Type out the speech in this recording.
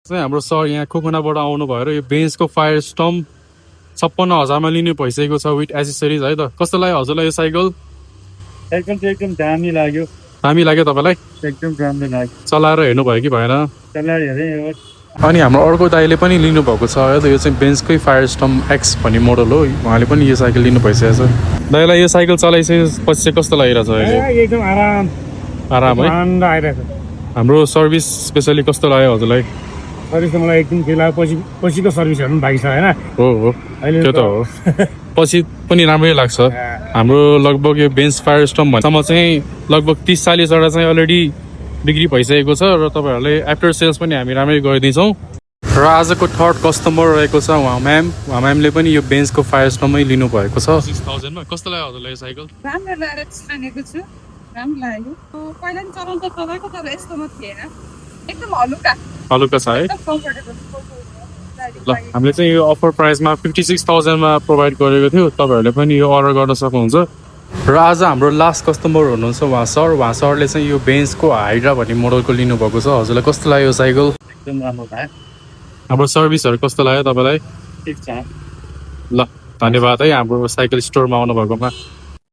चाहिँ हाम्रो सर यहाँ खोकनाबाट आउनु भएर यो बेन्चको फायर स्टम्प 56,000मा लिनु भइसकेको छ विथ एसेसरिज है त। कस्तो लाग्यो हजुरलाई यो साइकल? साइकल चाहिँ एकदम दामी लाग्यो। दामी लाग्यो तपाईँलाई? एकदम राम्रो लाग्यो। चलाएर हेर्नु भयो कि भएन? चलाएर हेरेँ। अनि हाम्रो अर्को दाइले पनि लिनुभएको छ है त। यो चाहिँ बेन्चकै फायर स्टम्प एक्स भन्ने मोडल हो। उहाँले पनि यो साइकल लिनु भइसकेको छ। दाइलाई यो साइकल चलाइसकेपछि चाहिँ कस्तो लागिरहेछ अहिले? एकदम आराम है? आनन्द आइरहेछ। हाम्रो सर्भिस स्पेसली कस्तो लाग्यो हजुरलाई? सर्भिस त मलाई एकदम के लाग्यो, पछिको सर्भिसहरू पनि बाँकी छ होइन? हो त्यो त हो। पछि पनि राम्रै लाग्छ। हाम्रो लगभग यो बेन्च फायर स्टम्पसम्म चाहिँ लगभग 30-40वटा चाहिँ अलरेडी बिक्री भइसकेको छ र तपाईँहरूले आफ्टर सेल्स पनि हामी राम्रै गरिदिन्छौँ। र आजको थर्ड कस्टमर रहेको छ उहाँ म्यामले पनि यो बेन्चको फायर स्टम्पमै लिनुभएको छ। 6000मा कस्तो लाग्यो हजुरलाई यो साइकल? राम्रो लागेर छानेको छु, राम्रो लाग्यो। पहिला नि चलाउँदा चलाएको तर यस्तोमा थिएन, एकदम हलुका छ है। ल हामीले चाहिँ यो अफर प्राइसमा 56,000मा प्रोभाइड गरेको थियो। तपाईँहरूले पनि यो अर्डर गर्न सक्नुहुन्छ। र आज हाम्रो लास्ट कस्टमर हुनुहुन्छ उहाँ सरले चाहिँ यो बेन्चको हाइड्रा भन्ने मोडलको लिनुभएको छ। हजुरलाई कस्तो लाग्यो यो साइकल? एकदम राम्रो भयो। हाम्रो सर्भिसहरू कस्तो लाग्यो तपाईँलाई? ठिक छ। ल धन्यवाद है हाम्रो साइकल स्टोरमा आउनु भएकोमा।